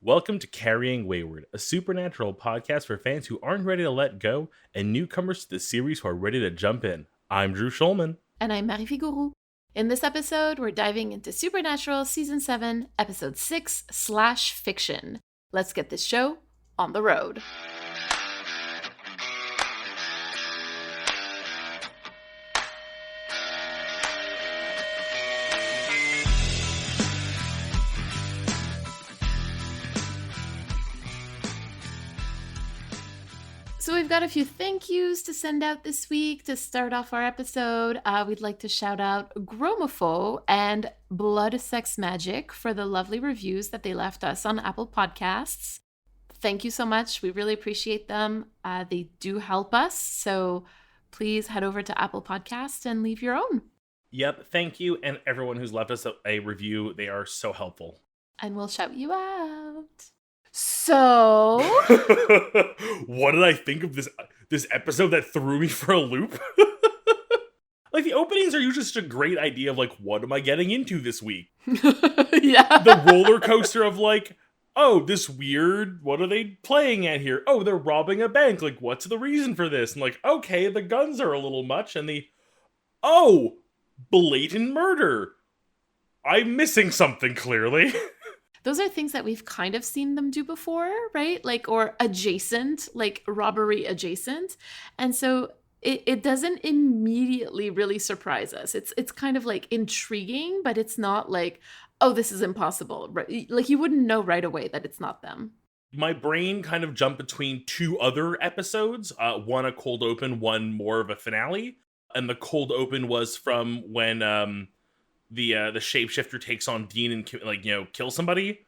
Welcome to Carrying Wayward, a supernatural podcast for fans who aren't ready to let go and newcomers to the series who are ready to jump in. I'm Drew Schulman. And I'm Marie Figuru. In this episode, we're diving into Supernatural Season 7, Episode 6/Fiction. Let's get this show on the road. So we've got a few thank yous to send out this week to start off our episode. We'd like to shout out Gromopho and Blood Sex Magic for the lovely reviews that they left us on Apple Podcasts. Thank you so much. We really appreciate them. They do help us. So please head over to Apple Podcasts and leave your own. Yep, thank you. And everyone who's left us a review, they are so helpful. And we'll shout you out. So, what did I think of this episode that threw me for a loop? Like, the openings are usually such a great idea of, like, what am I getting into this week? Yeah. The roller coaster of, like, oh, this weird, what are they playing at here? Oh, they're robbing a bank. Like, what's the reason for this? And, like, okay, the guns are a little much. And oh, blatant murder. I'm missing something, clearly. Those are things that we've kind of seen them do before, right? Like, or adjacent, like robbery adjacent. And so it doesn't immediately really surprise us. It's kind of like intriguing, but it's not like, oh, this is impossible. Right? Like, you wouldn't know right away that it's not them. My brain kind of jumped between two other episodes. One a cold open, one more of a finale. And the cold open was from when the shapeshifter takes on Dean and kill somebody,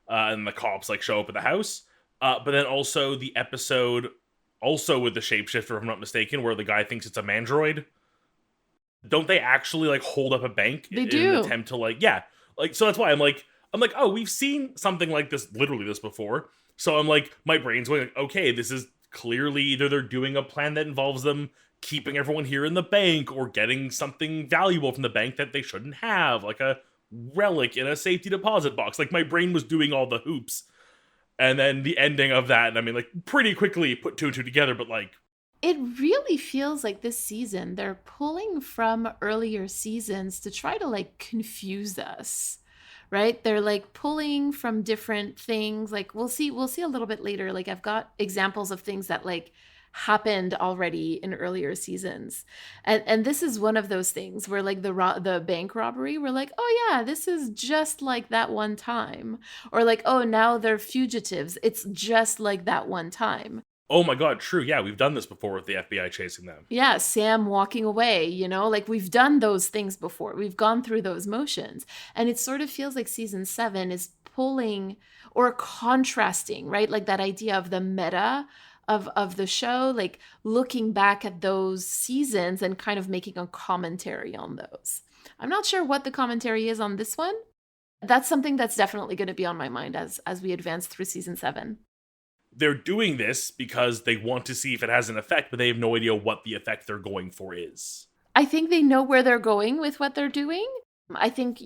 and the cops show up at the house. But then also the episode, also with the shapeshifter, if I'm not mistaken, where the guy thinks it's a mandroid. Don't they actually hold up a bank? They in do. an attempt to so that's why I'm like, oh, we've seen something like this, literally this before. So I'm like, my brain's going okay, this is clearly either they're doing a plan that involves them keeping everyone here in the bank or getting something valuable from the bank that they shouldn't have, like a relic in a safety deposit box. Like, my brain was doing all the hoops. And then the ending of that, pretty quickly put two and two together, but it really feels like this season they're pulling from earlier seasons to try to confuse us. Right? They're pulling from different things. We'll see a little bit later. I've got examples of things that happened already in earlier seasons, and this is one of those things where the bank robbery, we're like, oh yeah, this is just like that one time, or oh, now they're fugitives, it's just like that one time. Oh my god, true, yeah, we've done this before with the FBI chasing them. Yeah, Sam walking away, we've done those things before, we've gone through those motions, and it sort of feels like season 7 is pulling or contrasting, right, that idea of the meta of the show, looking back at those seasons and kind of making a commentary on those. I'm not sure what the commentary is on this one. That's something that's definitely going to be on my mind as we advance through season 7. They're doing this because they want to see if it has an effect, but they have no idea what the effect they're going for is. I think they know where they're going with what they're doing. I think,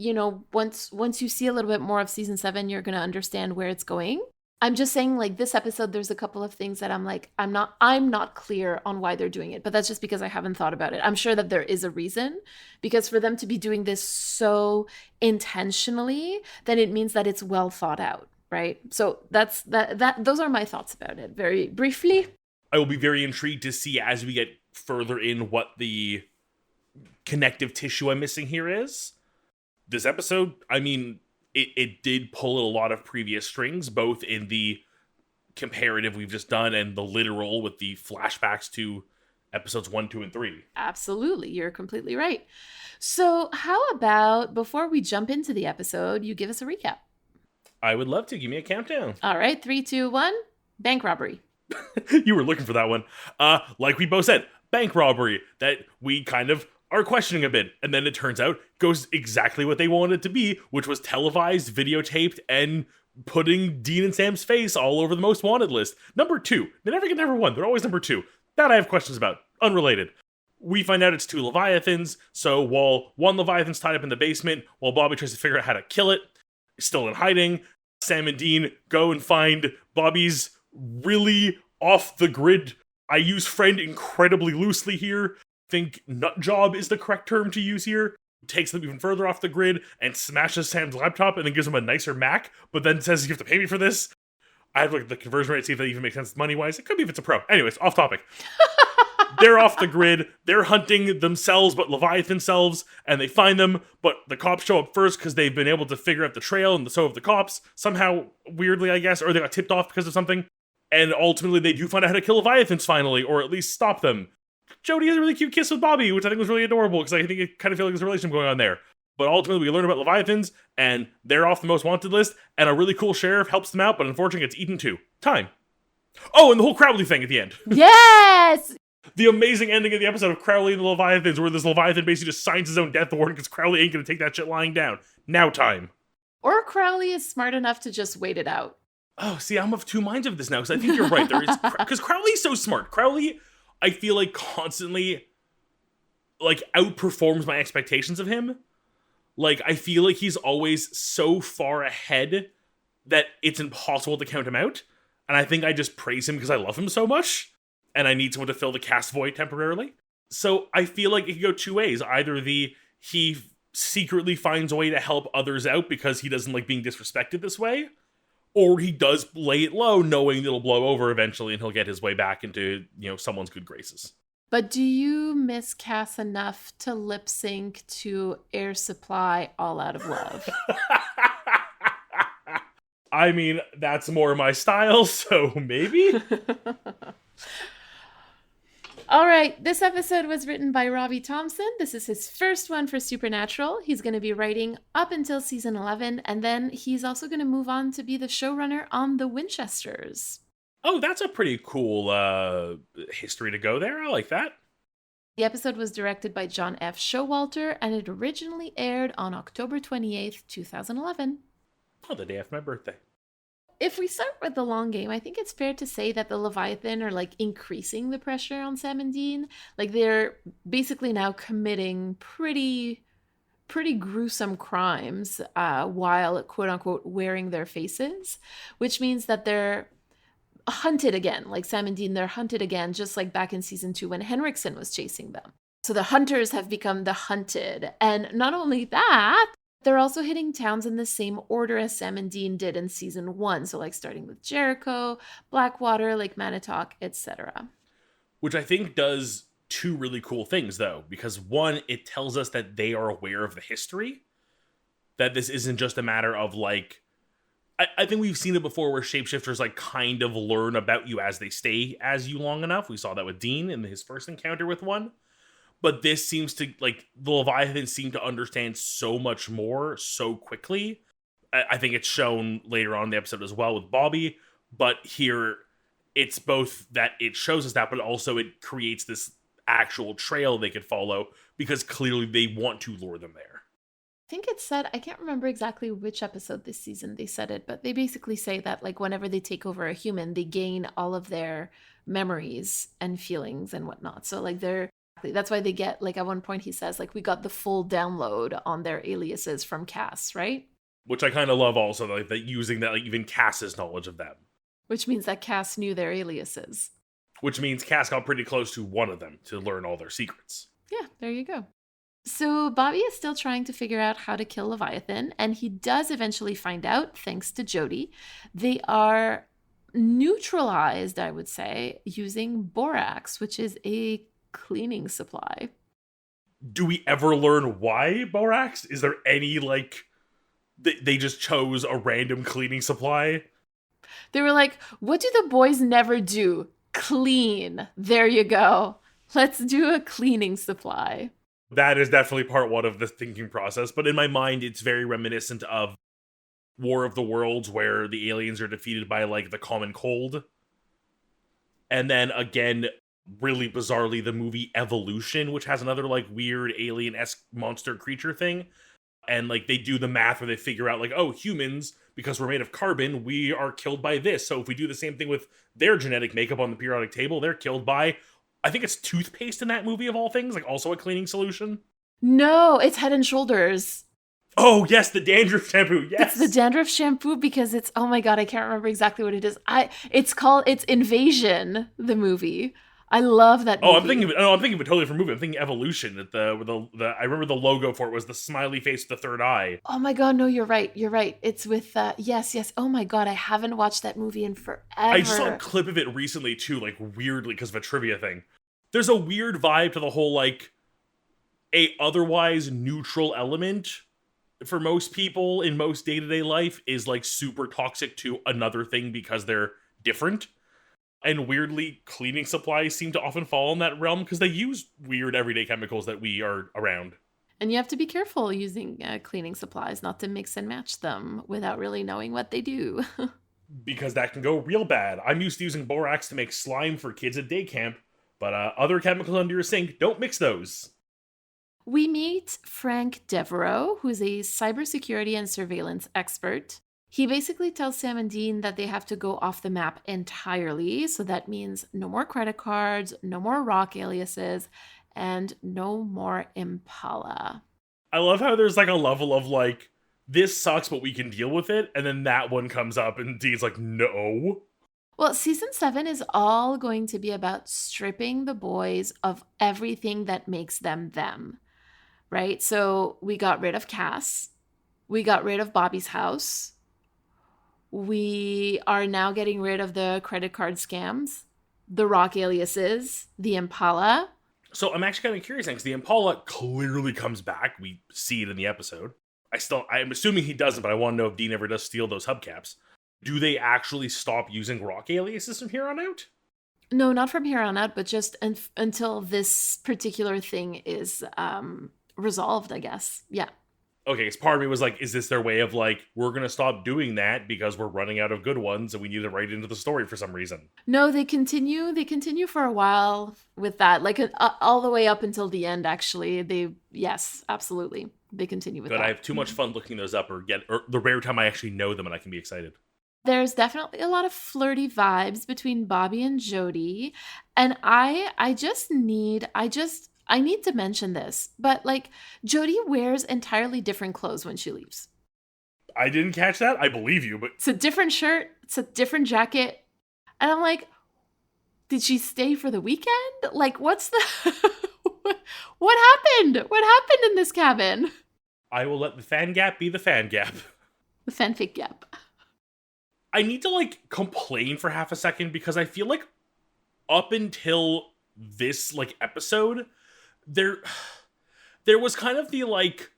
once you see a little bit more of season 7, you're going to understand where it's going. I'm just saying, this episode, there's a couple of things that I'm not clear on why they're doing it, but that's just because I haven't thought about it. I'm sure that there is a reason, because for them to be doing this so intentionally, then it means that it's well thought out, right? So those are my thoughts about it, very briefly. I will be very intrigued to see as we get further in what the connective tissue I'm missing here is. This episode, It did pull a lot of previous strings, both in the comparative we've just done and the literal with the flashbacks to episodes 1, 2, and 3. Absolutely. You're completely right. So how about, before we jump into the episode, you give us a recap? I would love to. Give me a countdown. All right. 3, 2, 1. Bank robbery. You were looking for that one. Like we both said, bank robbery that we kind of are questioning a bit, and then it turns out goes exactly what they wanted it to be, which was televised, videotaped, and putting Dean and Sam's face all over the most wanted list. Number 2. They never get number 1. They're always number 2. That I have questions about. Unrelated. We find out it's 2 Leviathans, so while one Leviathan's tied up in the basement, while Bobby tries to figure out how to kill it, still in hiding, Sam and Dean go and find Bobby's really off the grid. I use friend incredibly loosely here. Think nut job is the correct term to use here. Takes them even further off the grid and smashes Sam's laptop and then gives him a nicer Mac, but then says you have to pay me for this. I have to look at the conversion rate to see if that even makes sense money-wise. It could be if it's a pro. Anyways, off topic. They're off the grid. They're hunting themselves, but Leviathan selves, and they find them, but the cops show up first because they've been able to figure out the trail, and so have the cops. Somehow, weirdly, I guess, or they got tipped off because of something. And ultimately, they do find out how to kill Leviathans finally, or at least stop them. Jody has a really cute kiss with Bobby, which I think was really adorable, because I think it kind of feels like there's a relationship going on there. But ultimately, we learn about Leviathans, and they're off the most wanted list, and a really cool sheriff helps them out, but unfortunately gets eaten too. Time. Oh, and the whole Crowley thing at the end. Yes! The amazing ending of the episode of Crowley and the Leviathans, where this Leviathan basically just signs his own death warrant because Crowley ain't gonna take that shit lying down. Now time. Or Crowley is smart enough to just wait it out. Oh, see, I'm of two minds of this now, because I think you're right. There is, because Crowley's so smart. Crowley, I feel like, constantly, like, outperforms my expectations of him. Like, I feel like he's always so far ahead that it's impossible to count him out. And I think I just praise him because I love him so much. And I need someone to fill the cast void temporarily. So I feel like it could go two ways. Either he secretly finds a way to help others out because he doesn't like being disrespected this way, or he does lay it low knowing it'll blow over eventually and he'll get his way back into, someone's good graces. But do you miss Cass enough to lip sync to Air Supply All Out of Love? I mean, that's more my style, so maybe? All right, this episode was written by Robbie Thompson. This is his first one for Supernatural. He's going to be writing up until season 11, and then he's also going to move on to be the showrunner on The Winchesters. Oh, that's a pretty cool history to go there. I like that. The episode was directed by John F. Showalter, and it originally aired on October 28th, 2011. Oh, the day after my birthday. If we start with the long game, I think it's fair to say that the Leviathan are like increasing the pressure on Sam and Dean. Like they're basically now committing pretty gruesome crimes while quote unquote wearing their faces, which means that they're hunted again. Like Sam and Dean, they're hunted again, just like back in season 2 when Henriksen was chasing them. So the hunters have become the hunted. And not only that, they're also hitting towns in the same order as Sam and Dean did in season 1. So like starting with Jericho, Blackwater, Lake Manitowoc, etc. Which I think does two really cool things, though. Because one, it tells us that they are aware of the history. That this isn't just a matter of like... I think we've seen it before where shapeshifters like kind of learn about you as they stay as you long enough. We saw that with Dean in his first encounter with one. But this seems to, like, the Leviathans seem to understand so much more so quickly. I think it's shown later on in the episode as well with Bobby. But here, it's both that it shows us that, but also it creates this actual trail they could follow because clearly they want to lure them there. I think it said, I can't remember exactly which episode this season they said it, but they basically say that, like, whenever they take over a human, they gain all of their memories and feelings and whatnot. So, like, that's why they get, like, at one point he says, like, we got the full download on their aliases from Cass, right? Which I kind of love also, like, that using that, like, even Cass's knowledge of them. Which means that Cass knew their aliases. Which means Cass got pretty close to one of them to learn all their secrets. Yeah, there you go. So Bobby is still trying to figure out how to kill Leviathan, and he does eventually find out, thanks to Jody. They are neutralized, I would say, using borax, which is a cleaning supply. Do we ever learn why borax? Is there any, like, they just chose a random cleaning supply? They were like, what do the boys never do? Clean. There you go. Let's do a cleaning supply. That is definitely part one of the thinking process, but in my mind, it's very reminiscent of War of the Worlds, where the aliens are defeated by, like, the common cold. And then, again, really bizarrely, the movie Evolution, which has another, like, weird alien-esque monster creature thing. And, like, they do the math where they figure out, like, oh, humans, because we're made of carbon, we are killed by this. So if we do the same thing with their genetic makeup on the periodic table, they're killed by... I think it's toothpaste in that movie, of all things, like also a cleaning solution. No, it's Head and Shoulders. Oh, yes, the dandruff shampoo. It's the Yes. dandruff shampoo because it's, oh my god, I can't remember exactly what it is. It's Invasion, the movie. I love that Oh, I'm thinking of movie. it. Oh, I'm thinking of a totally different movie. I'm thinking Evolution. That the I remember the logo for it was the smiley face with the third eye. Oh my god, no, you're right. You're right. It's with yes, yes. Oh my god, I haven't watched that movie in I just saw a forever. clip of it recently too, like weirdly because of a trivia thing. There's a weird vibe to the whole like a otherwise neutral element for most people in most day-to-day life is like super toxic to another thing because they're different. And weirdly, cleaning supplies seem to often fall in that realm because they use weird everyday chemicals that we are around. And you have to be careful using cleaning supplies, not to mix and match them without really knowing what they do. Because that can go real bad. I'm used to using borax to make slime for kids at day camp, but other chemicals under your sink, don't mix those. We meet Frank Devereaux, who's a cybersecurity and surveillance expert. He basically tells Sam and Dean that they have to go off the map entirely. So that means no more credit cards, no more rock aliases, and no more Impala. I love how there's like a level of like, this sucks, but we can deal with it. And then that one comes up, and Dean's like, no. Well, season 7 is all going to be about stripping the boys of everything that makes them them, right? So we got rid of Cass, we got rid of Bobby's house, we are now getting rid of the credit card scams, the rock aliases, the Impala. So I'm actually kind of curious because the Impala clearly comes back. We see it in the episode. I'm assuming he doesn't, but I want to know if Dean ever does steal those hubcaps. Do they actually stop using rock aliases from here on out? No, not from here on out, but just until this particular thing is resolved, I guess. Yeah. Okay, because part of me was like, is this their way of like, we're going to stop doing that because we're running out of good ones and we need to write into the story for some reason? No, they continue. They continue for a while with that, like all the way up until the end. Actually, yes, absolutely, they continue with Good, I that. have too much fun looking those up or the rare time I actually know them and I can be excited. There's definitely a lot of flirty vibes between Bobby and Jody, and I need to mention this, but like Jody wears entirely different clothes when she leaves. I didn't catch that. I believe you, but It's a different shirt, it's a different jacket, and I'm like, did she stay for the weekend? Like, what's the what happened? What happened in this cabin? I will let the fan gap be the fan gap. The fanfic gap. I need to like complain for half a second because I feel like up until this like episode, there was kind of the like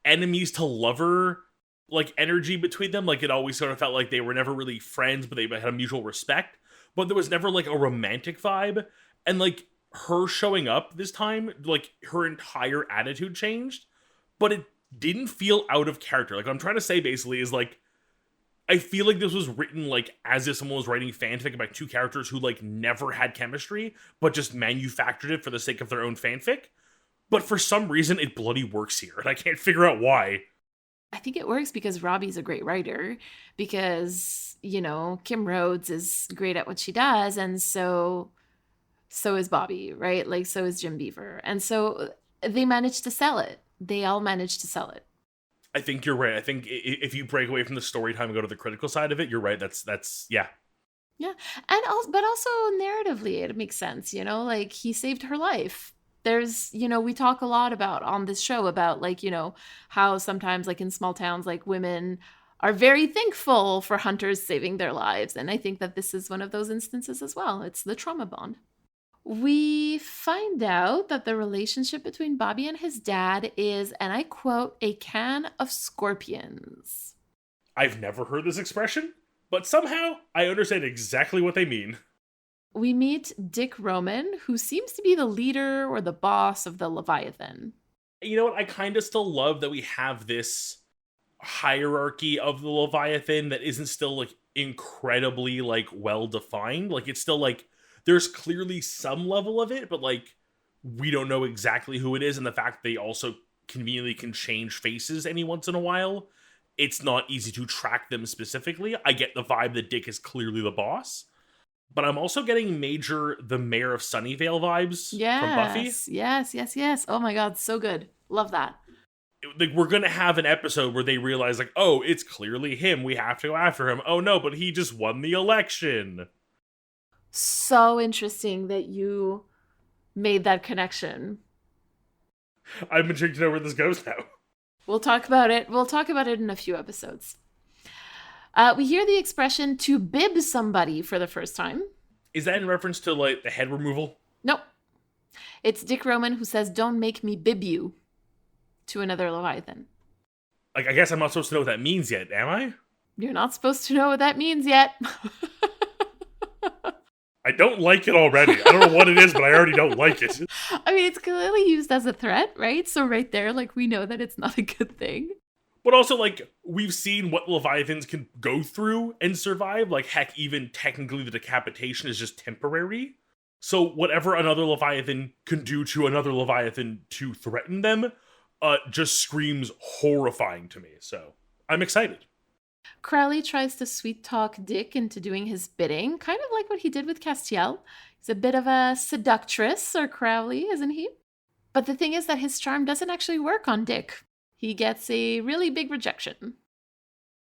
enemies to lover like energy between them. Like it always sort of felt like they were never really friends, but they had a mutual respect. But there was never like a romantic vibe. And like her showing up this time, like her entire attitude changed, but it didn't feel out of character. Like what I'm trying to say basically is like I feel like this was written like as if someone was writing fanfic about two characters who like never had chemistry, but just manufactured it for the sake of their own fanfic. But for some reason, it bloody works here, and I can't figure out why. I think it works because Robbie's a great writer, because, Kim Rhodes is great at what she does, and so is Bobby, right? Like, so is Jim Beaver. And so they managed to sell it. They all managed to sell it. I think you're right. I think if you break away from the story time and go to the critical side of it, you're right. That's yeah. Yeah. But also narratively, it makes sense, like he saved her life. There's, we talk a lot about on this show about like, how sometimes like in small towns, like women are very thankful for hunters saving their lives. And I think that this is one of those instances as well. It's the trauma bond. We find out that the relationship between Bobby and his dad is, and I quote, a can of scorpions. I've never heard this expression, but somehow I understand exactly what they mean. We meet Dick Roman, who seems to be the leader or the boss of the Leviathan. You know what? I kind of still love that we have this hierarchy of the Leviathan that isn't still like incredibly like well defined. Like it's still like there's clearly some level of it, but like we don't know exactly who it is, and the fact they also conveniently can change faces any once in a while, it's not easy to track them specifically. I get the vibe that Dick is clearly the boss, but I'm also getting major the Mayor of Sunnyvale vibes from Buffy. Yes. Oh my God, so good. Love that. like we're gonna have an episode where they realize like, oh, it's clearly him. We have to go after him. Oh no, but he just won the election. So interesting that you made that connection. I'm intrigued to know where this goes now. We'll talk about it. We'll talk about it in a few episodes. We hear the expression to bib somebody for the first time. Is that in reference to like the head removal? Nope. It's Dick Roman who says, "Don't make me bib you," to another Leviathan. Like, I guess I'm not supposed to know what that means yet, am I? You're not supposed to know what that means yet. I don't like it already. I don't know what it is, but I already don't like it. I mean, it's clearly used as a threat, right? So right there, like, we know that it's not a good thing. But also, like, we've seen what Leviathans can go through and survive. Like, heck, even technically the decapitation is just temporary. So whatever another Leviathan can do to another Leviathan to threaten them just screams horrifying to me. So I'm excited. Crowley tries to sweet-talk Dick into doing his bidding, kind of like what he did with Castiel. He's a bit of a seductress, or Crowley, isn't he? But the thing is that his charm doesn't actually work on Dick. He gets a really big rejection.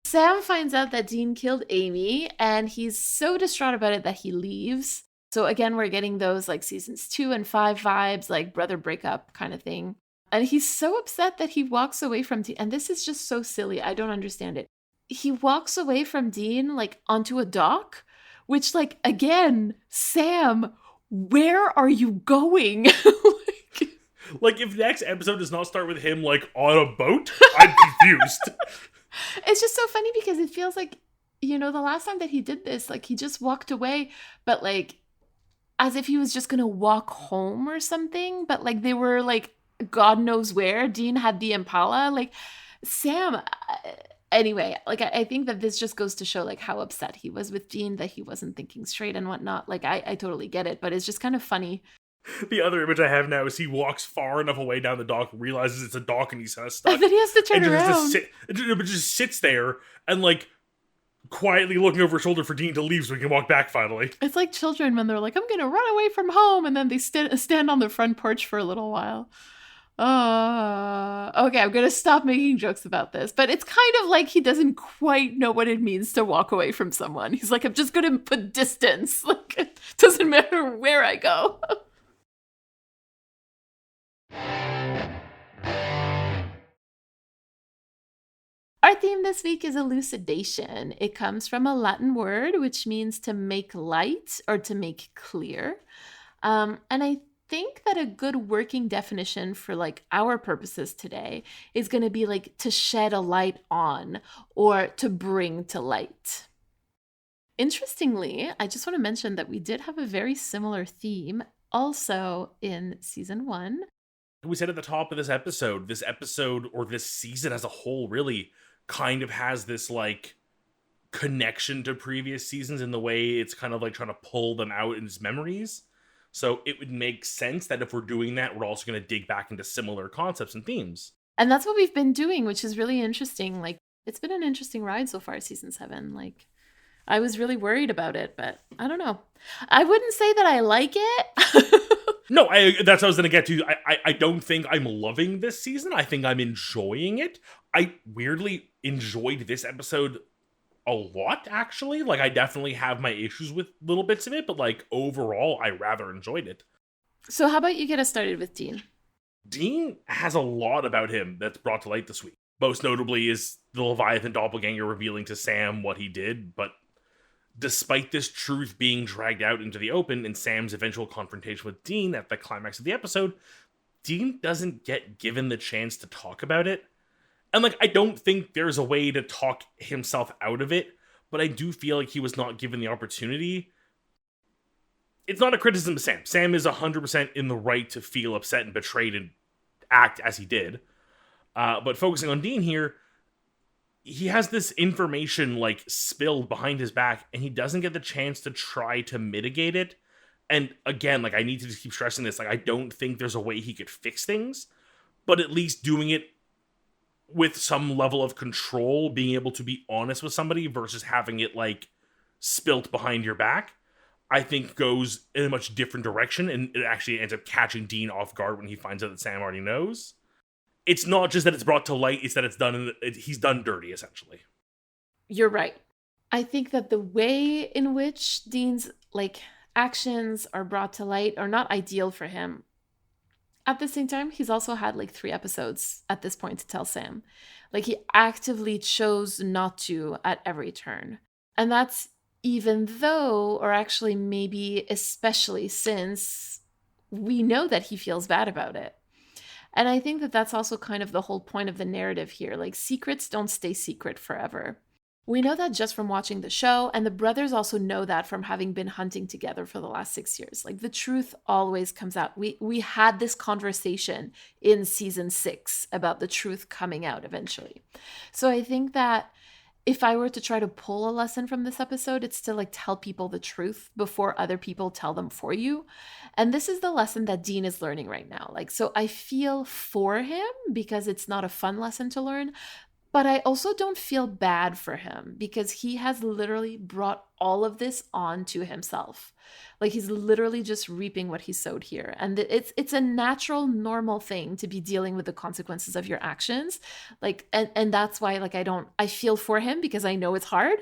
Sam finds out that Dean killed Amy, and he's so distraught about it that he leaves. So again, we're getting those like seasons 2 and 5 vibes, like brother breakup kind of thing. And he's so upset that he walks away from Dean. And this is just so silly. I don't understand it. He walks away from Dean, like, onto a dock, which, like, again, Sam, where are you going? Like, if next episode does not start with him, like, on a boat, I'm confused. It's just so funny because it feels like, you know, the last time that he did this, like, he just walked away, but, like, as if he was just gonna walk home or something, but, like, they were, like, God knows where. Dean had the Impala. Like, Sam... Anyway, like, I think that this just goes to show, like, how upset he was with Dean, that he wasn't thinking straight and whatnot. Like, I totally get it, but it's just kind of funny. The other image I have now is he walks far enough away down the dock, realizes it's a dock, and he's kind of stuck. And then he has to turn and around. Just sits there and, like, quietly looking over his shoulder for Dean to leave so he can walk back finally. It's like children when they're like, I'm going to run away from home, and then they stand on the front porch for a little while. Okay, I'm gonna stop making jokes about this, but it's kind of like he doesn't quite know what it means to walk away from someone. He's like, I'm just gonna put distance. Like, it doesn't matter where I go. Our theme this week is elucidation. It comes from a Latin word which means to make light or to make clear. And I think that a good working definition for like our purposes today is going to be like to shed a light on or to bring to light. Interestingly, I just want to mention that we did have a very similar theme also in season 1. We said at the top of this episode or this season as a whole really kind of has this like connection to previous seasons in the way it's kind of like trying to pull them out in its memories. So it would make sense that if we're doing that, we're also going to dig back into similar concepts and themes. And that's what we've been doing, which is really interesting. Like, it's been an interesting ride so far, season 7. Like, I was really worried about it, but I don't know. I wouldn't say that I like it. No, that's what I was going to get to. I don't think I'm loving this season. I think I'm enjoying it. I weirdly enjoyed this episode a lot, actually. Like, I definitely have my issues with little bits of it, but like overall, I rather enjoyed it. So how about you get us started with Dean? Dean has a lot about him that's brought to light this week. Most notably is the Leviathan doppelganger revealing to Sam what he did, but despite this truth being dragged out into the open in Sam's eventual confrontation with Dean at the climax of the episode, Dean doesn't get given the chance to talk about it. And, like, I don't think there's a way to talk himself out of it, but I do feel like he was not given the opportunity. It's not a criticism of Sam. Sam is 100% in the right to feel upset and betrayed and act as he did. But focusing on Dean here, he has this information, like, spilled behind his back, and he doesn't get the chance to try to mitigate it. And, again, like, I need to just keep stressing this. Like, I don't think there's a way he could fix things, but at least doing it with some level of control, being able to be honest with somebody versus having it, like, spilt behind your back, I think goes in a much different direction, and it actually ends up catching Dean off guard when he finds out that Sam already knows. it's not just that it's brought to light; it's that it's done. He's done dirty, essentially. You're right. I think that the way in which Dean's like actions are brought to light are not ideal for him. At the same time, he's also had like 3 episodes at this point to tell Sam. Like he actively chose not to at every turn. And that's even though, or actually maybe especially since we know that he feels bad about it. And I think that that's also kind of the whole point of the narrative here. Like secrets don't stay secret forever. We know that just from watching the show, and the brothers also know that from having been hunting together for the last 6 years. Like the truth always comes out. We had this conversation in season 6 about the truth coming out eventually. So I think that if I were to try to pull a lesson from this episode, it's to like tell people the truth before other people tell them for you. And this is the lesson that Dean is learning right now. Like, so I feel for him because it's not a fun lesson to learn, but I also don't feel bad for him because he has literally brought all of this on to himself. Like he's literally just reaping what he sowed here. And it's a natural, normal thing to be dealing with the consequences of your actions. Like, and that's why like I feel for him because I know it's hard,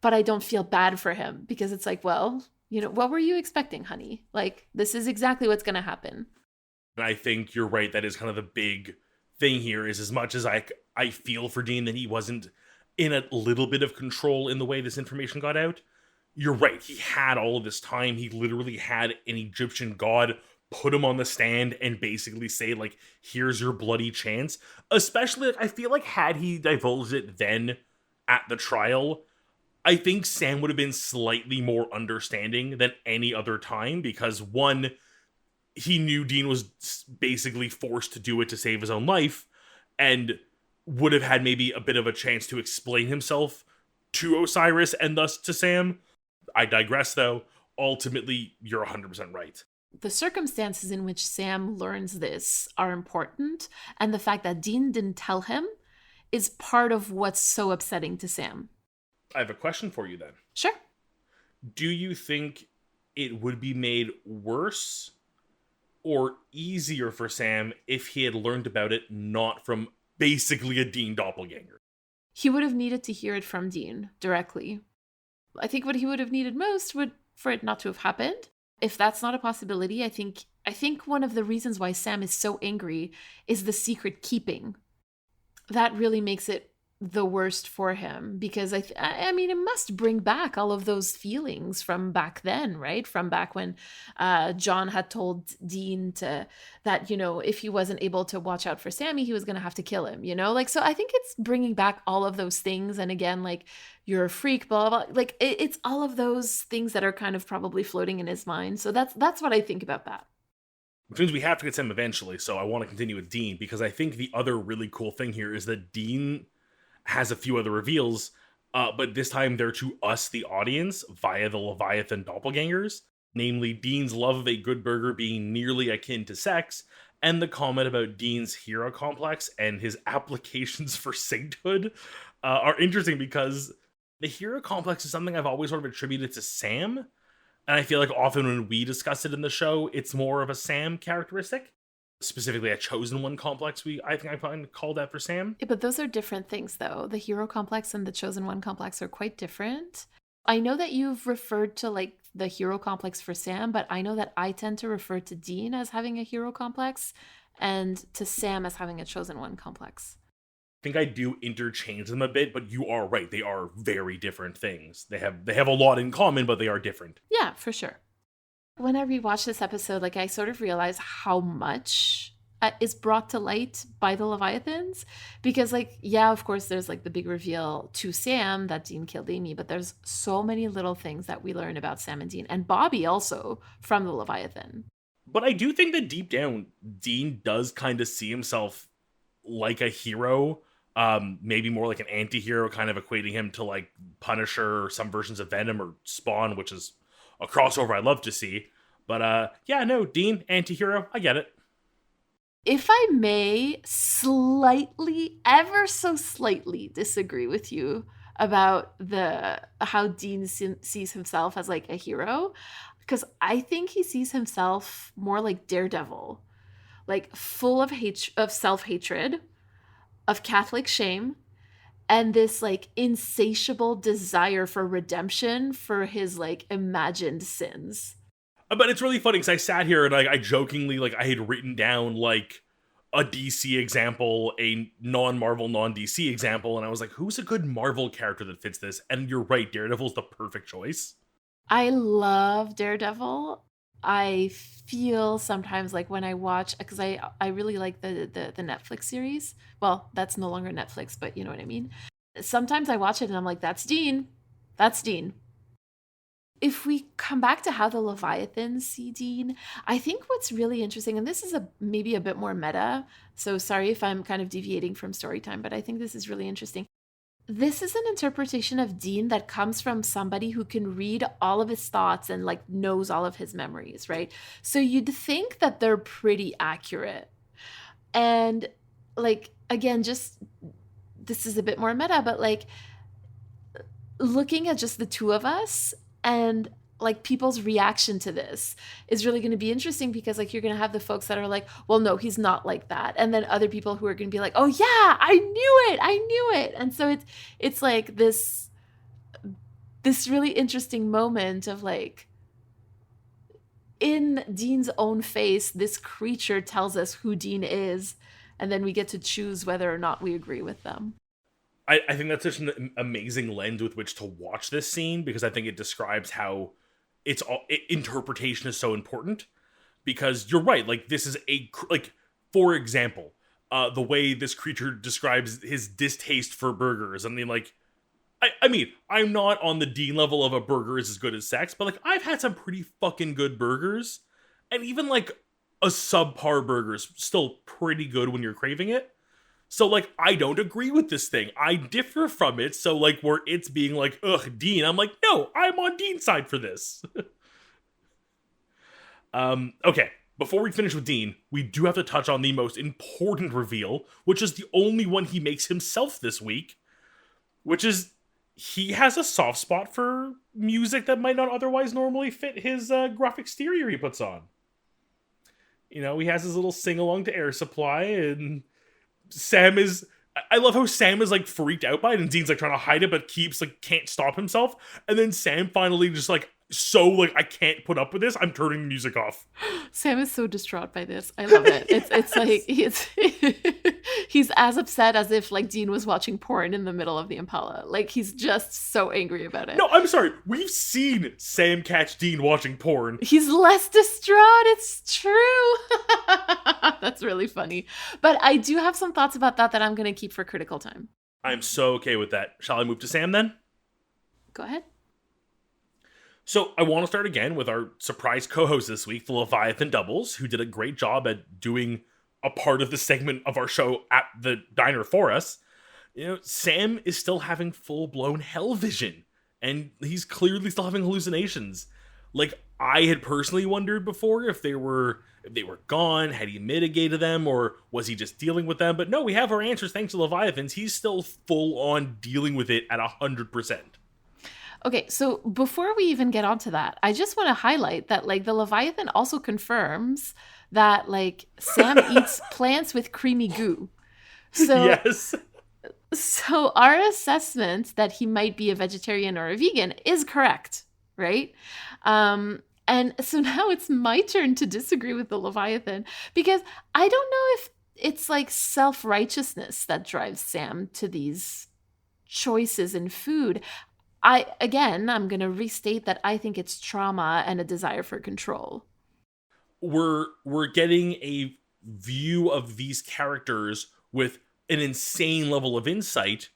but I don't feel bad for him because it's like, well, what were you expecting, honey? Like this is exactly what's gonna happen. And I think you're right. That is kind of the big thing here. Is as much as I feel for Dean that he wasn't in a little bit of control in the way this information got out. You're right. He had all of this time. He literally had an Egyptian god put him on the stand and basically say, like, here's your bloody chance. Especially, like, I feel like had he divulged it then at the trial, I think Sam would have been slightly more understanding than any other time because, one, he knew Dean was basically forced to do it to save his own life and would have had maybe a bit of a chance to explain himself to Osiris and thus to Sam. I digress, though. Ultimately, you're 100% right. The circumstances in which Sam learns this are important, and the fact that Dean didn't tell him is part of what's so upsetting to Sam. I have a question for you then. Sure. Do you think it would be made worse or easier for Sam if he had learned about it not from basically a Dean doppelganger? He would have needed to hear it from Dean directly. I think what he would have needed most would for it not to have happened. If that's not a possibility, I think one of the reasons why Sam is so angry is the secret keeping. That really makes it the worst for him because I mean it must bring back all of those feelings from back then, right? From back when John had told Dean that if he wasn't able to watch out for Sammy, he was going to have to kill him, like, so I think it's bringing back all of those things. And again, like, you're a freak, blah blah, blah. Like it's all of those things that are kind of probably floating in his mind. So that's what I think about that. Which means we have to get Sam eventually, so I want to continue with Dean because I think the other really cool thing here is that Dean has a few other reveals, but this time they're to us, the audience, via the Leviathan doppelgangers, namely Dean's love of a good burger being nearly akin to sex, and the comment about Dean's hero complex and his applications for sainthood are interesting because the hero complex is something I've always sort of attributed to Sam, and I feel like often when we discuss it in the show, it's more of a Sam characteristic. Specifically a chosen one complex I think I find called that for Sam. Yeah, but those are different things though. The hero complex and the chosen one complex are quite different. I know that you've referred to like the hero complex for Sam, but I know that I tend to refer to Dean as having a hero complex and to Sam as having a chosen one complex. I think I do interchange them a bit, but you are right. They are very different things. They have a lot in common, but they are different. Yeah, for sure. When I rewatched this episode, like I sort of realized how much is brought to light by the Leviathans. Because like, yeah, of course, there's like the big reveal to Sam that Dean killed Amy, but there's so many little things that we learn about Sam and Dean and Bobby also from the Leviathan. But I do think that deep down, Dean does kind of see himself like a hero, maybe more like an anti-hero, kind of equating him to like Punisher or some versions of Venom or Spawn, which is a crossover I'd love to see. But yeah, no, Dean, anti-hero, I get it. If I may slightly, ever so slightly disagree with you about how Dean sees himself as like a hero, because I think he sees himself more like Daredevil. like full of of self-hatred, of Catholic shame, and this like insatiable desire for redemption for his like imagined sins. But it's really funny because I sat here and I jokingly, like, I had written down like a DC example, a non-Marvel, non-DC example, and I was like, who's a good Marvel character that fits this? And you're right, Daredevil's the perfect choice. I love Daredevil. I feel sometimes like when I watch, because I really like the Netflix series. Well, that's no longer Netflix, but you know what I mean. Sometimes I watch it and I'm like, that's Dean. That's Dean. If we come back to how the Leviathans see Dean, I think what's really interesting, and this is maybe a bit more meta, so sorry if I'm kind of deviating from story time, but I think this is really interesting. This is an interpretation of Dean that comes from somebody who can read all of his thoughts and like knows all of his memories, right? So you'd think that they're pretty accurate. And like again, just this is a bit more meta, but like looking at just the two of us and like people's reaction to this is really going to be interesting because like you're going to have the folks that are like, well, no, he's not like that, and then other people who are going to be like, oh yeah, I knew it. And so it's like this really interesting moment of like, in Dean's own face, this creature tells us who Dean is, and then we get to choose whether or not we agree with them. I think that's such an amazing lens with which to watch this scene because I think it describes how interpretation is so important. Because you're right, like this is like, for example, the way this creature describes his distaste for burgers. I mean, like, I mean, I'm not on the Dean level of a burger is as good as sex, but like I've had some pretty fucking good burgers, and even like a subpar burger is still pretty good when you're craving it. So, like, I don't agree with this thing. I differ from it. So, like, where it's being like, ugh, Dean, I'm like, no, I'm on Dean's side for this. Okay. Before we finish with Dean, we do have to touch on the most important reveal, which is the only one he makes himself this week, which is he has a soft spot for music that might not otherwise normally fit his gruff exterior he puts on. You know, he has his little sing along to Air Supply, and Sam is. I love how Sam is like freaked out by it, and Dean's like trying to hide it, but keeps like can't stop himself. And then Sam finally just like like I can't put up with this. I'm turning the music off. Sam is so distraught by this. I love it. It's like he's as upset as if like Dean was watching porn in the middle of the Impala. Like he's just so angry about it. No, I'm sorry. We've seen Sam catch Dean watching porn. He's less distraught. It's true. That's really funny. But I do have some thoughts about that I'm going to keep for critical time. I'm so okay with that. Shall I move to Sam then? Go ahead. So I want to start again with our surprise co-host this week, the Leviathan Doubles, who did a great job at doing a part of the segment of our show at the diner for us. You know, Sam is still having full-blown hell vision, and he's clearly still having hallucinations. Like, I had personally wondered before if they were gone, had he mitigated them, or was he just dealing with them? But no, we have our answers thanks to Leviathans. He's still full-on dealing with it at 100%. Okay, so before we even get onto that, I just want to highlight that like the Leviathan also confirms that like Sam eats plants with creamy goo. So yes. So our assessment that he might be a vegetarian or a vegan is correct, right? And so now it's my turn to disagree with the Leviathan because I don't know if it's like self-righteousness that drives Sam to these choices in food. I'm going to restate that I think it's trauma and a desire for control. We're getting a view of these characters with an insane level of insight,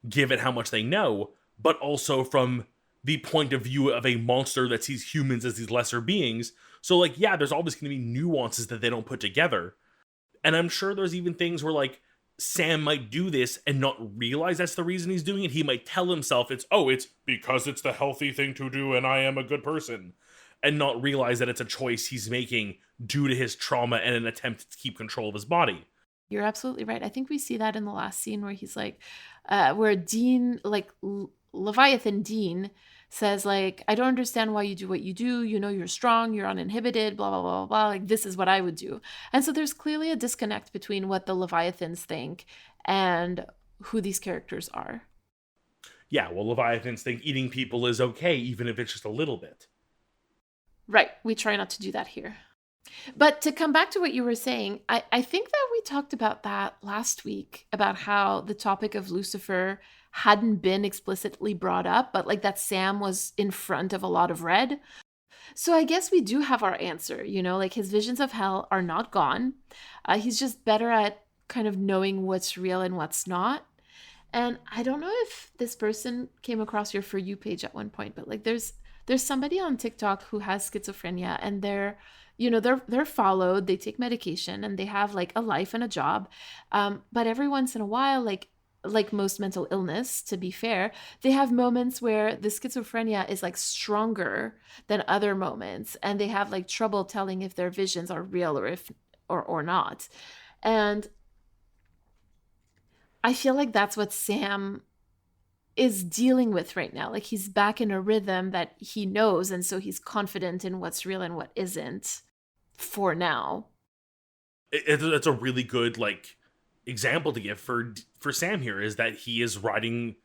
given how much they know, but also from the point of view of a monster that sees humans as these lesser beings. So, like, yeah, there's always going to be nuances that they don't put together. And I'm sure there's even things where, like, Sam might do this and not realize that's the reason he's doing it. He might tell himself it's because it's the healthy thing to do and I am a good person, and not realize that it's a choice he's making due to his trauma and an attempt to keep control of his body. You're absolutely right. I think we see that in the last scene where he's like, where Dean, like Leviathan Dean says like, I don't understand why you do what you do. You know, you're strong, you're uninhibited, blah, blah, blah, blah, blah. Like, this is what I would do. And so there's clearly a disconnect between what the Leviathans think and who these characters are. Yeah, well, Leviathans think eating people is okay, even if it's just a little bit. Right. We try not to do that here. But to come back to what you were saying, I think that we talked about that last week about how the topic of Lucifer hadn't been explicitly brought up, but like that Sam was in front of a lot of red. So I guess we do have our answer, you know, like his visions of hell are not gone. He's just better at kind of knowing what's real and what's not. And I don't know if this person came across your For You page at one point, but like there's somebody on TikTok who has schizophrenia and they're followed, they take medication and they have like a life and a job. But every once in a while, like most mental illness, to be fair, they have moments where the schizophrenia is like stronger than other moments and they have like trouble telling if their visions are real or if or not. And I feel like that's what Sam is dealing with right now. Like he's back in a rhythm that he knows, and so he's confident in what's real and what isn't for now. It's a really good like example to give for Sam here is that he is riding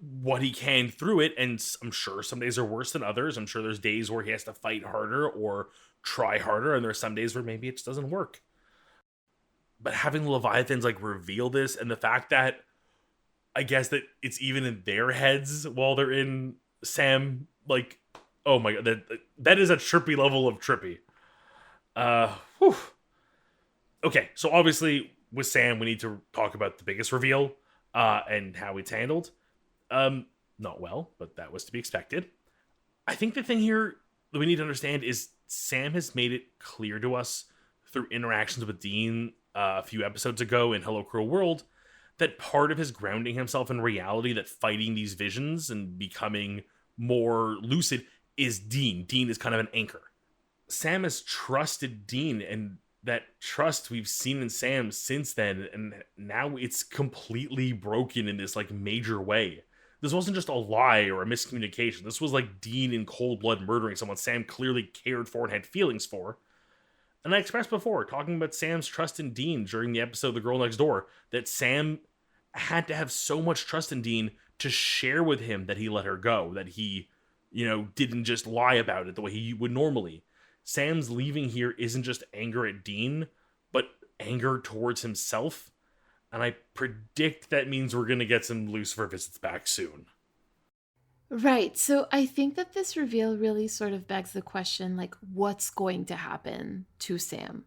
what he can through it, and I'm sure some days are worse than others. I'm sure there's days where he has to fight harder or try harder, and there's some days where maybe it just doesn't work. But having the Leviathans like reveal this, and the fact that I guess that it's even in their heads while they're in Sam, like, oh my god, that is a trippy level of trippy. Whew. Okay, so obviously with Sam, we need to talk about the biggest reveal, and how it's handled. Not well, but that was to be expected. I think the thing here that we need to understand is Sam has made it clear to us through interactions with Dean a few episodes ago in Hello Cruel World that part of his grounding himself in reality, that fighting these visions and becoming more lucid, is Dean. Dean is kind of an anchor. Sam has trusted Dean, and that trust we've seen in Sam since then, and now it's completely broken in this like major way. This wasn't just a lie or a miscommunication. This was like Dean in cold blood murdering someone Sam clearly cared for and had feelings for. And I expressed before, talking about Sam's trust in Dean during the episode The Girl Next Door, that Sam had to have so much trust in Dean to share with him that he let her go, that he, didn't just lie about it the way he would normally. Sam's leaving here isn't just anger at Dean, but anger towards himself. And I predict that means we're going to get some Lucifer visits back soon. Right. So I think that this reveal really sort of begs the question, like, what's going to happen to Sam?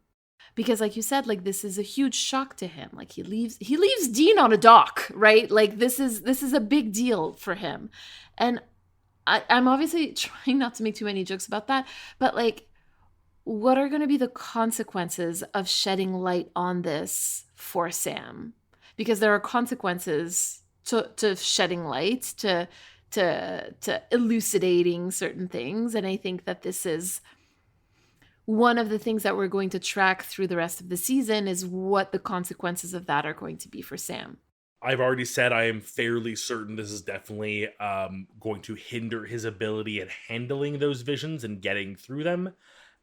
Because like you said, like this is a huge shock to him. Like he leaves Dean on a dock, right? Like this is a big deal for him. And I'm obviously trying not to make too many jokes about that, but like what are going to be the consequences of shedding light on this for Sam? Because there are consequences to shedding light, to elucidating certain things. And I think that this is one of the things that we're going to track through the rest of the season, is what the consequences of that are going to be for Sam. I've already said I am fairly certain this is definitely going to hinder his ability at handling those visions and getting through them.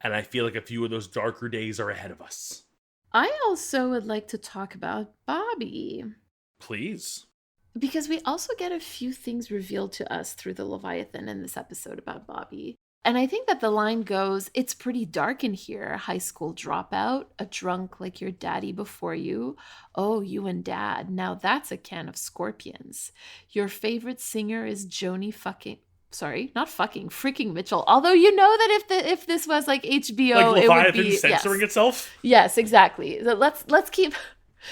And I feel like a few of those darker days are ahead of us. I also would like to talk about Bobby. Please. Because we also get a few things revealed to us through the Leviathan in this episode about Bobby. And I think that the line goes, it's pretty dark in here. High school dropout, a drunk like your daddy before you. Oh, you and dad. Now that's a can of scorpions. Your favorite singer is freaking Mitchell. Although you know that if this was like HBO, like it would be censoring itself. Yes, exactly. So let's keep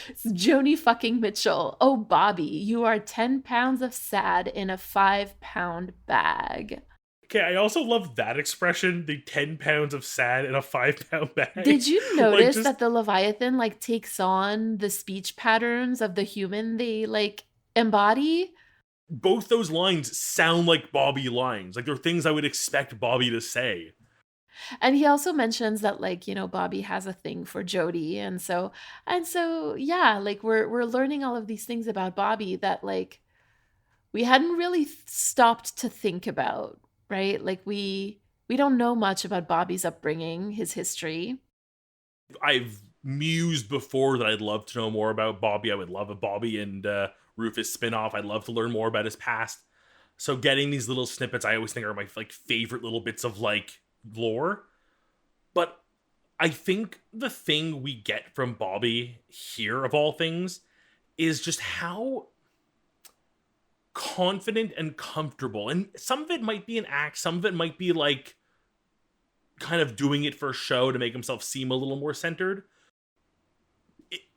it's Joni fucking Mitchell. Oh, Bobby, you are 10 pounds of sad in a 5-pound bag. Okay, I also love that expression, the 10 pounds of sad in a 5-pound bag. Did you notice that the Leviathan like takes on the speech patterns of the human they like embody? Both those lines sound like Bobby lines. Like they're things I would expect Bobby to say. And he also mentions that like, Bobby has a thing for Jody. And so yeah, like we're learning all of these things about Bobby that like we hadn't really stopped to think about, right? Like we don't know much about Bobby's upbringing, his history. I've mused before that I'd love to know more about Bobby. I would love a Bobby and Rufus spinoff. I'd love to learn more about his past. So getting these little snippets, I always think are my like favorite little bits of like lore. But I think the thing we get from Bobby here, of all things, is just how confident and comfortable. And some of it might be an act, some of it might be like kind of doing it for show to make himself seem a little more centered.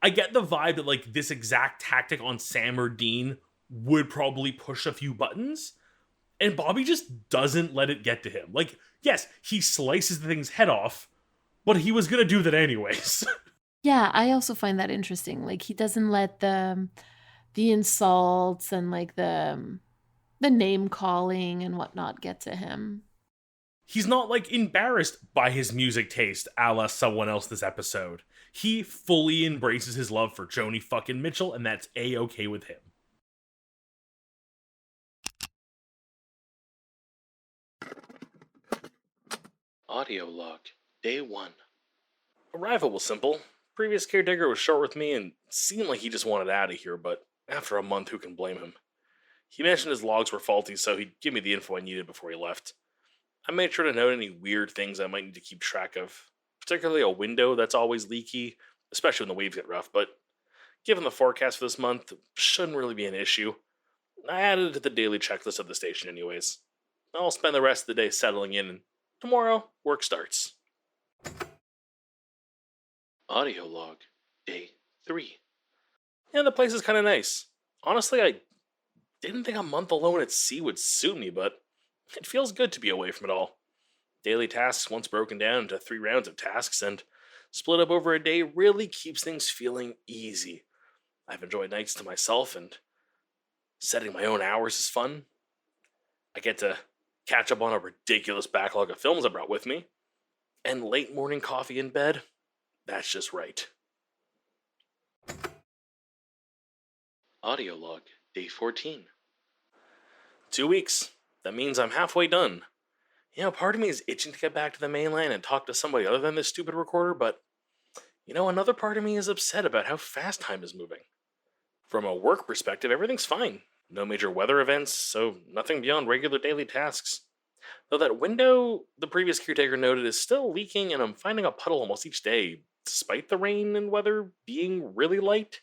I get the vibe that like this exact tactic on Sam or Dean would probably push a few buttons, and Bobby just doesn't let it get to him. Like, yes, he slices the thing's head off, but he was gonna do that anyways. Yeah, I also find that interesting. Like he doesn't let the insults and like the name calling and whatnot get to him. He's not like embarrassed by his music taste, a la someone else this episode. He fully embraces his love for Joni fucking Mitchell, and that's a-okay with him. Audio log, day 1. Arrival was simple. Previous caretaker was short with me and seemed like he just wanted out of here, but after a month, who can blame him? He mentioned his logs were faulty, so he'd give me the info I needed before he left. I made sure to note any weird things I might need to keep track of, particularly a window that's always leaky, especially when the waves get rough, but given the forecast for this month, shouldn't really be an issue. I added it to the daily checklist of the station anyways. I'll spend the rest of the day settling in, and tomorrow, work starts. Audio log, day 3. Yeah, the place is kind of nice. Honestly, I didn't think a month alone at sea would suit me, but it feels good to be away from it all. Daily tasks, once broken down into 3 rounds of tasks and split up over a day, really keeps things feeling easy. I've enjoyed nights to myself, and setting my own hours is fun. I get to catch up on a ridiculous backlog of films I brought with me, and late morning coffee in bed, that's just right. Audio log, day 14. 2 weeks. That means I'm halfway done. You know, part of me is itching to get back to the mainland and talk to somebody other than this stupid recorder, but, another part of me is upset about how fast time is moving. From a work perspective, everything's fine. No major weather events, so nothing beyond regular daily tasks. Though that window the previous caretaker noted is still leaking, and I'm finding a puddle almost each day, despite the rain and weather being really light.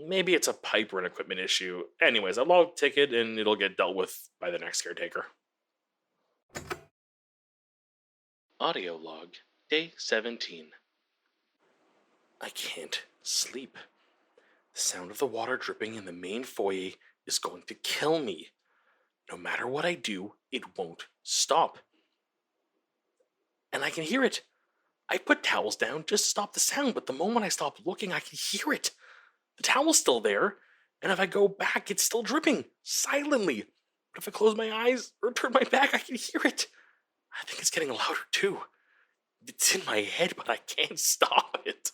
Maybe it's a pipe or an equipment issue. Anyways, I logged a ticket and it'll get dealt with by the next caretaker. Audio log, day 17. I can't sleep. The sound of the water dripping in the main foyer is going to kill me. No matter what I do, it won't stop. And I can hear it. I put towels down just to stop the sound, but the moment I stop looking, I can hear it. The towel's still there, and if I go back, it's still dripping, silently. But if I close my eyes or turn my back, I can hear it. I think it's getting louder too. It's in my head, but I can't stop it.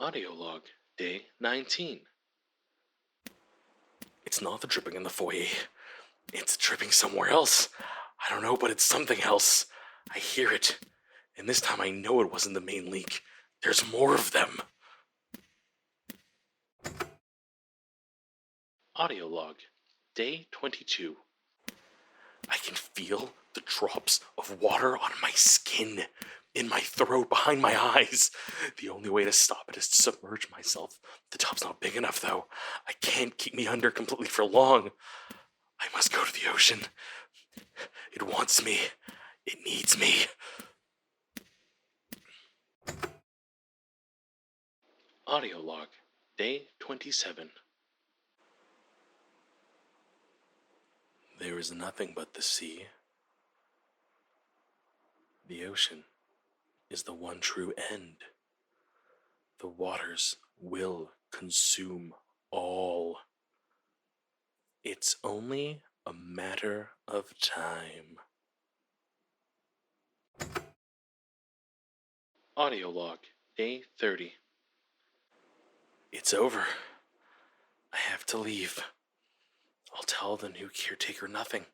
Audio log, day 19. It's not the dripping in the foyer. It's dripping somewhere else. I don't know, but it's something else. I hear it. And this time I know it wasn't the main leak. There's more of them. Audio log, day 22. I can feel the drops of water on my skin, in my throat, behind my eyes. The only way to stop it is to submerge myself. The tub's not big enough, though. I can't keep me under completely for long. I must go to the ocean. It wants me. It needs me. Audio log, day 27. There is nothing but the sea. The ocean is the one true end. The waters will consume all. It's only a matter of time. Audio log, day 30. It's over. I have to leave. I'll tell the new caretaker nothing,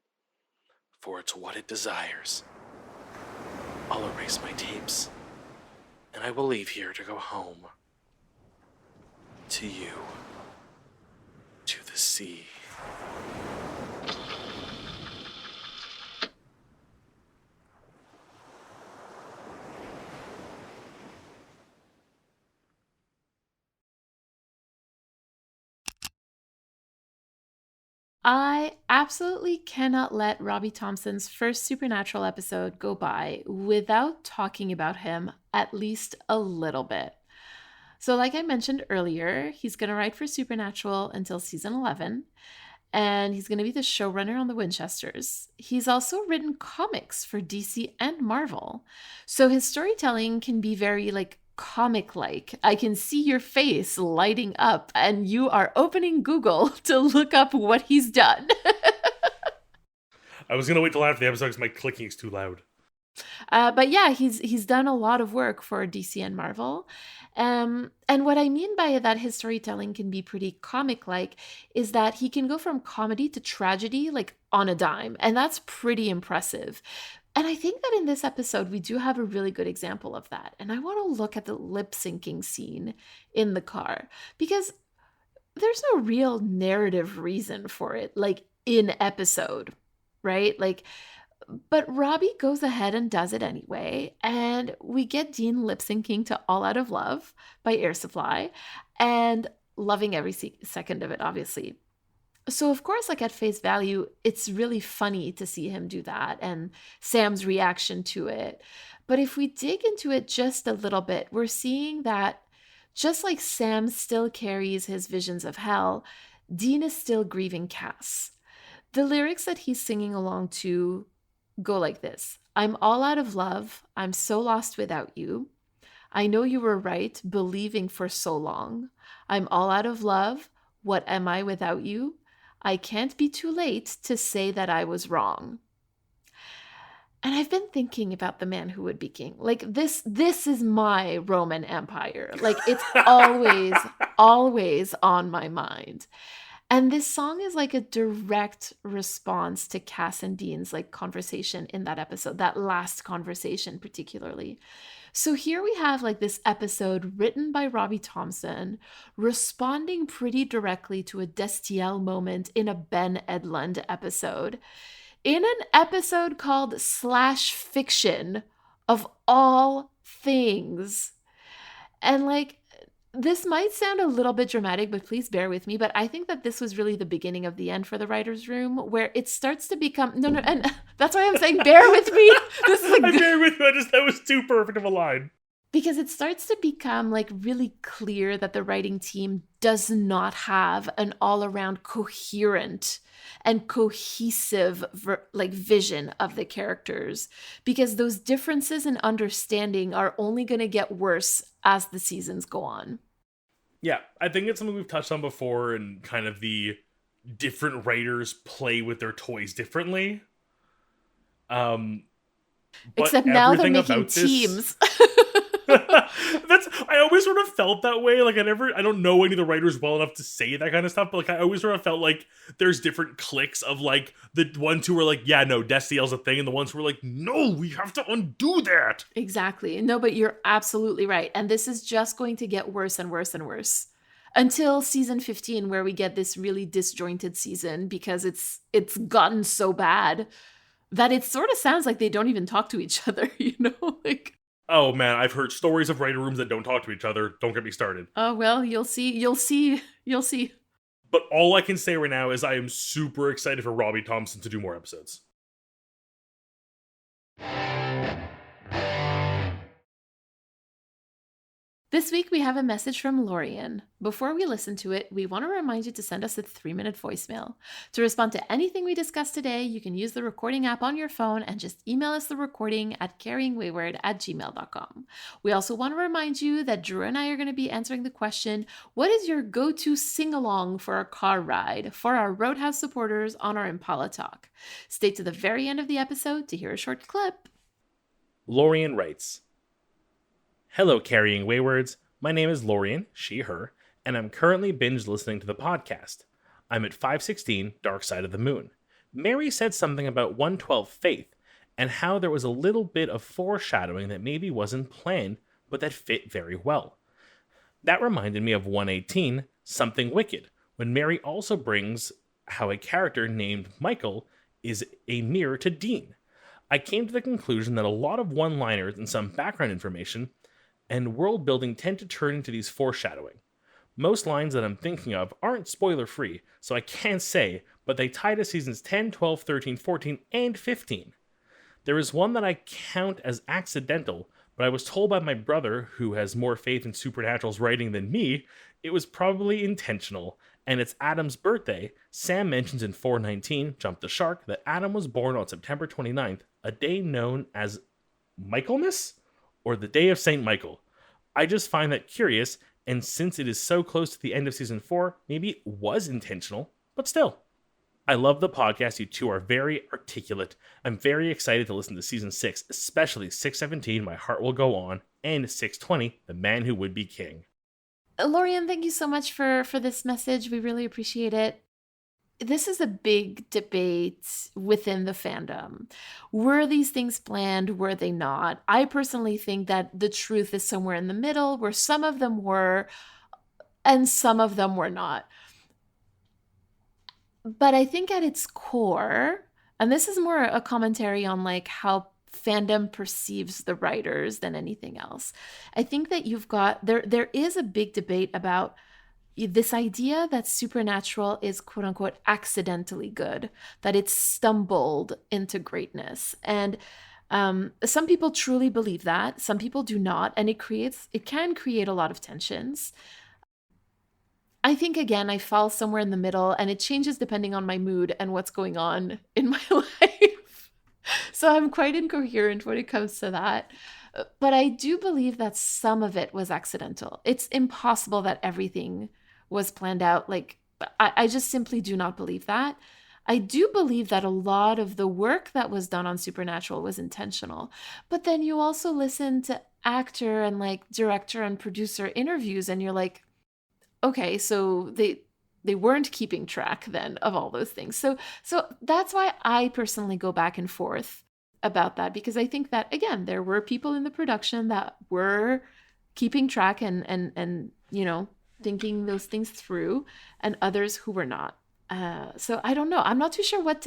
for it's what it desires. I'll erase my tapes, and I will leave here to go home. To you. To the sea. I absolutely cannot let Robbie Thompson's first Supernatural episode go by without talking about him at least a little bit. So, like I mentioned earlier, he's going to write for Supernatural until season 11, and he's going to be the showrunner on The Winchesters. He's also written comics for DC and Marvel. So, his storytelling can be very comic-like. I can see your face lighting up, and you are opening Google to look up what he's done. I was going to wait till after the episode because my clicking is too loud. But yeah, he's done a lot of work for DC and Marvel. And what I mean by that his storytelling can be pretty comic-like is that he can go from comedy to tragedy on a dime. And that's pretty impressive. And I think that in this episode, we do have a really good example of that. And I want to look at the lip syncing scene in the car because there's no real narrative reason for it, in episode, right? But Robbie goes ahead and does it anyway. And we get Dean lip syncing to All Out of Love by Air Supply and loving every second of it, obviously. So, of course, at face value, it's really funny to see him do that and Sam's reaction to it. But if we dig into it just a little bit, we're seeing that just like Sam still carries his visions of hell, Dean is still grieving Cass. The lyrics that he's singing along to go like this. I'm all out of love. I'm so lost without you. I know you were right, believing for so long. I'm all out of love. What am I without you? I can't be too late to say that I was wrong. And I've been thinking about the man who would be king. This is my Roman Empire. It's always on my mind. And this song is a direct response to Cass and Dean's conversation in that episode, that last conversation particularly. So here we have this episode written by Robbie Thompson, responding pretty directly to a Destiel moment in a Ben Edlund episode. In an episode called Slash Fiction, of all things. And this might sound a little bit dramatic, but please bear with me. But I think that this was really the beginning of the end for the writer's room, where it starts to become no, and that's why I'm saying bear with me. This is I bear with you. That was too perfect of a line. Because it starts to become really clear that the writing team does not have an all-around coherent and cohesive vision of the characters, because those differences in understanding are only going to get worse as the seasons go on. Yeah, I think it's something we've touched on before, and kind of the different writers play with their toys differently. Except now they're making teams. I always sort of felt that way. I don't know any of the writers well enough to say that kind of stuff, but I always sort of felt there's different cliques of the ones who were yeah, no, Destiel's a thing, and the ones who were no, we have to undo that. Exactly. No, but you're absolutely right. And this is just going to get worse and worse and worse until season 15, where we get this really disjointed season because it's gotten so bad that it sort of sounds like they don't even talk to each other, Oh man, I've heard stories of writer rooms that don't talk to each other. Don't get me started. Oh, well, you'll see. But all I can say right now is I am super excited for Robbie Thompson to do more episodes. This week we have a message from Lorian. Before we listen to it, we want to remind you to send us a 3-minute voicemail. To respond to anything we discussed today, you can use the recording app on your phone and just email us the recording at carryingwayward@gmail.com. We also want to remind you that Drew and I are going to be answering the question, what is your go-to sing-along for a car ride, for our Roadhouse supporters on our Impala Talk? Stay to the very end of the episode to hear a short clip. Lorian writes, Hello, Carrying Waywards. My name is Lorian, she, her, and I'm currently binge listening to the podcast. I'm at 516 Dark Side of the Moon. Mary said something about 112 Faith, and how there was a little bit of foreshadowing that maybe wasn't planned, but that fit very well. That reminded me of 118, Something Wicked, when Mary also brings how a character named Michael is a mirror to Dean. I came to the conclusion that a lot of one-liners and some background information and world building tend to turn into these foreshadowing. Most lines that I'm thinking of aren't spoiler-free, so I can't say, but they tie to seasons 10, 12, 13, 14, and 15. There is one that I count as accidental, but I was told by my brother, who has more faith in Supernatural's writing than me, it was probably intentional, and it's Adam's birthday. Sam mentions in 419, Jump the Shark, that Adam was born on September 29th, a day known as Michaelmas, or the Day of St. Michael. I just find that curious, and since it is so close to the end of season 4, maybe it was intentional, but still. I love the podcast. You two are very articulate. I'm very excited to listen to season 6, especially 617, My Heart Will Go On, and 620, The Man Who Would Be King. Lorian, thank you so much for this message. We really appreciate it. This is a big debate within the fandom. Were these things planned? Were they not? I personally think that the truth is somewhere in the middle, where some of them were and some of them were not. But I think at its core, and this is more a commentary on like how fandom perceives the writers than anything else. I think that you've got there is a big debate about this idea that Supernatural is quote unquote accidentally good, that it's stumbled into greatness. And some people truly believe that, some people do not, and it can create a lot of tensions. I think, again, I fall somewhere in the middle, and it changes depending on my mood and what's going on in my life. So I'm quite incoherent when it comes to that. But I do believe that some of it was accidental. It's impossible that everything was planned out. Like, I just simply do not believe that. I do believe that a lot of the work that was done on Supernatural was intentional. But then you also listen to actor and like director and producer interviews, and you're like, okay, so they weren't keeping track then of all those things. So that's why I personally go back and forth about that, because I think that, again, there were people in the production that were keeping track and you know, thinking those things through, and others who were not. So I don't know. I'm not too sure what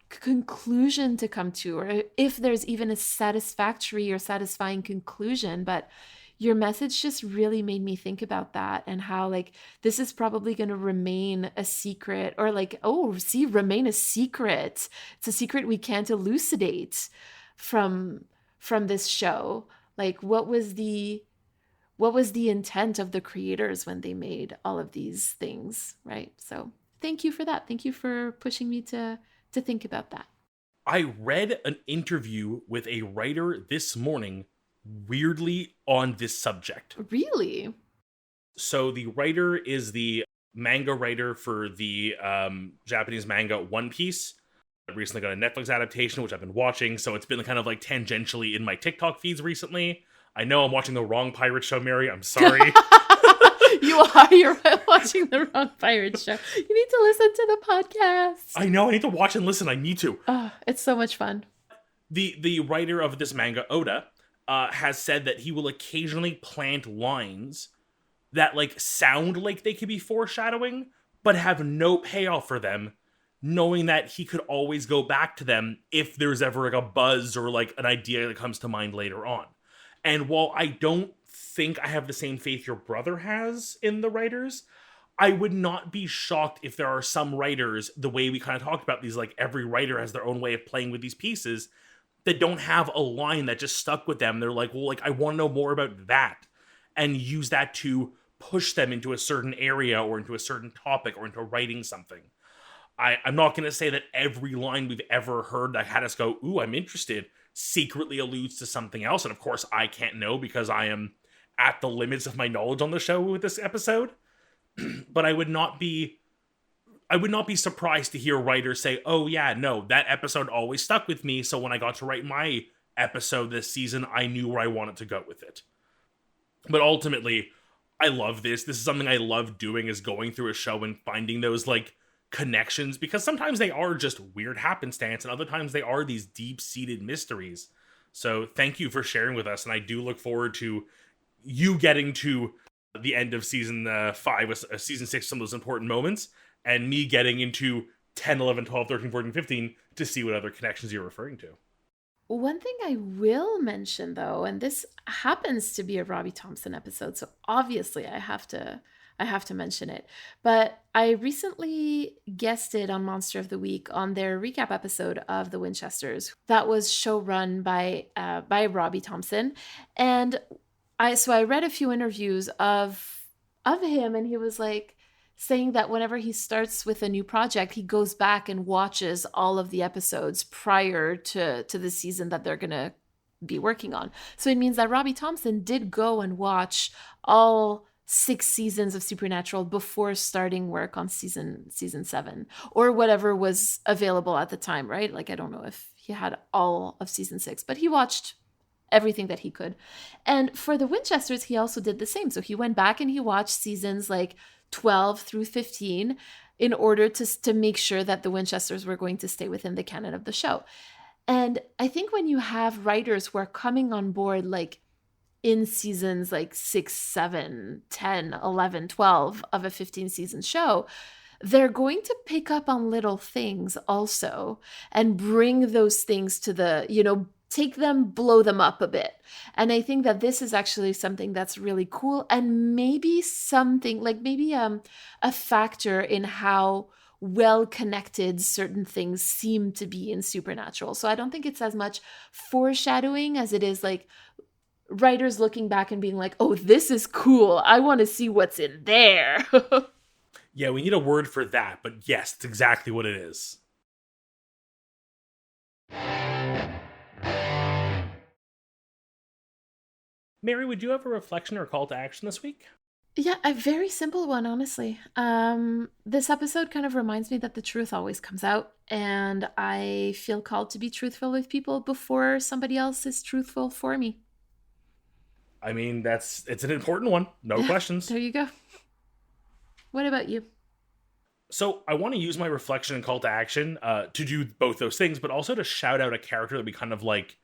conclusion to come to, or if there's even a satisfactory or satisfying conclusion, but your message just really made me think about that, and how like this is probably going to remain a secret, or like, remain a secret. It's a secret we can't elucidate from this show. Like, what was the intent of the creators when they made all of these things, right? So thank you for that. Thank you for pushing me to think about that. I read an interview with a writer this morning weirdly on this subject. Really? So the writer is the manga writer for the Japanese manga One Piece. I recently got a Netflix adaptation, which I've been watching, so it's been kind of like tangentially in my TikTok feeds recently. I know I'm watching the wrong pirate show, Mary. I'm sorry. You're watching the wrong pirate show. You need to listen to the podcast. I know, I need to watch and listen. I need to. Oh, it's so much fun. The writer of this manga, Oda, has said that he will occasionally plant lines that like sound like they could be foreshadowing, but have no payoff for them, knowing that he could always go back to them if there's ever like a buzz or like an idea that comes to mind later on. And while I don't think I have the same faith your brother has in the writers, I would not be shocked if there are some writers, the way we kind of talked about these, like every writer has their own way of playing with these pieces, that don't have a line that just stuck with them. They're like, well, like, I want to know more about that, and use that to push them into a certain area or into a certain topic or into writing something. I'm not going to say that every line we've ever heard that had us go, ooh, I'm interested, secretly alludes to something else. And of course, I can't know because I am at the limits of my knowledge on the show with this episode. But I would not be surprised to hear writers say, oh yeah, no, that episode always stuck with me, so when I got to write my episode this season, I knew where I wanted to go with it. But ultimately, I love this. This is something I love doing, is going through a show and finding those like connections, because sometimes they are just weird happenstance and other times they are these deep-seated mysteries. So thank you for sharing with us, and I do look forward to you getting to the end of season 5 with season 6, some of those important moments, and me getting into 10, 11, 12, 13, 14, 15 to see what other connections you're referring to. One thing I will mention though, and this happens to be a Robbie Thompson episode, so obviously I have to mention it. But I recently guested on Monster of the Week on their recap episode of The Winchesters. That was showrun by Robbie Thompson, and I read a few interviews of him, and he was like saying that whenever he starts with a new project, he goes back and watches all of the episodes prior to the season that they're gonna be working on. So it means that Robbie Thompson did go and watch all 6 seasons of Supernatural before starting work on season 7, or whatever was available at the time, right? Like, I don't know if he had all of season 6, but he watched everything that he could. And for the Winchesters, he also did the same. So he went back and he watched seasons like 12 through 15 in order to make sure that the Winchesters were going to stay within the canon of the show. And I think when you have writers who are coming on board like in seasons like 6, 7, 10, 11, 12 of a 15-season show, they're going to pick up on little things also and bring those things to the, take them, blow them up a bit. And I think that this is actually something that's really cool, and maybe something like maybe a factor in how well connected certain things seem to be in Supernatural. So I don't think it's as much foreshadowing as it is like writers looking back and being like, oh, this is cool, I want to see what's in there. Yeah, we need a word for that, but yes, it's exactly what it is. Mary, would you have a reflection or call to action this week? Yeah, a very simple one, honestly. This episode kind of reminds me that the truth always comes out, and I feel called to be truthful with people before somebody else is truthful for me. I mean, it's an important one. No questions. There you go. What about you? So I want to use my reflection and call to action to do both those things, but also to shout out a character that we kind of like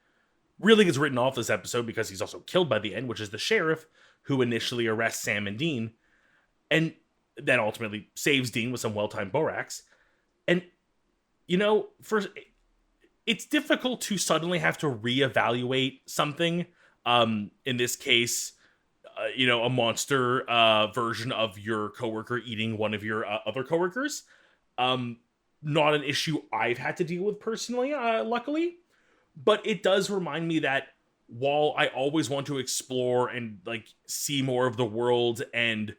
really gets written off this episode because he's also killed by the end, which is the sheriff who initially arrests Sam and Dean and then ultimately saves Dean with some well-timed borax. And, it's difficult to suddenly have to reevaluate something. In this case, a monster version of your coworker eating one of your other coworkers. Not an issue I've had to deal with personally, luckily. But it does remind me that while I always want to explore and like see more of the world and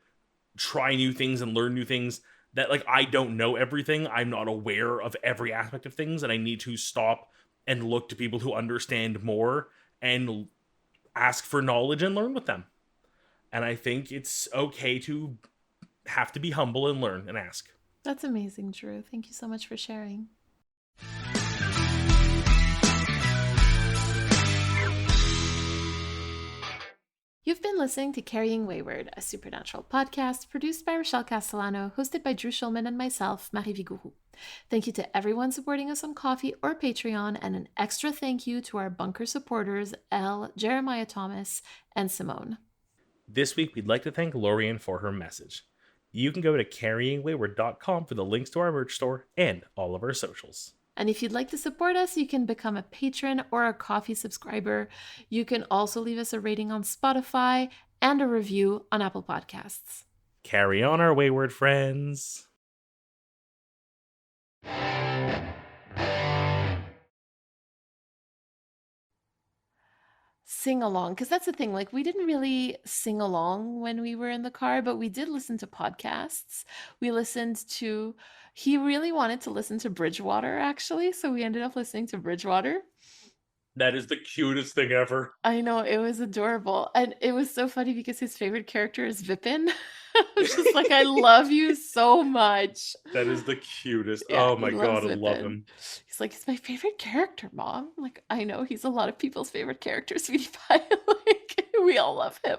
try new things and learn new things, that like I don't know everything. I'm not aware of every aspect of things, and I need to stop and look to people who understand more and ask for knowledge and learn with them. And I think it's okay to have to be humble and learn and ask. That's amazing, Drew. Thank you so much for sharing. You've been listening to Carrying Wayward, a Supernatural podcast produced by Rochelle Castellano, hosted by Drew Schulman and myself, Marie Vigourou. Thank you to everyone supporting us on Ko-fi or Patreon, and an extra thank you to our bunker supporters, Elle, Jeremiah Thomas, and Simone. This week, we'd like to thank Lorian for her message. You can go to carryingwayward.com for the links to our merch store and all of our socials. And if you'd like to support us, you can become a patron or a Ko-fi subscriber. You can also leave us a rating on Spotify and a review on Apple Podcasts. Carry on, our wayward friends. Sing along, because that's the thing, like we didn't really sing along when we were in the car, but we did listen to podcasts. He really wanted to listen to Bridgewater, actually, so we ended up listening to Bridgewater. That is the cutest thing ever. I know, it was adorable, and it was so funny because his favorite character is Vipin. It's just like, I love you so much. That is the cutest. Yeah, oh my god, I Vipin. love him. He's like, he's my favorite character, Mom. I'm like, I know, he's a lot of people's favorite character, sweetie pie. Like, we all love him.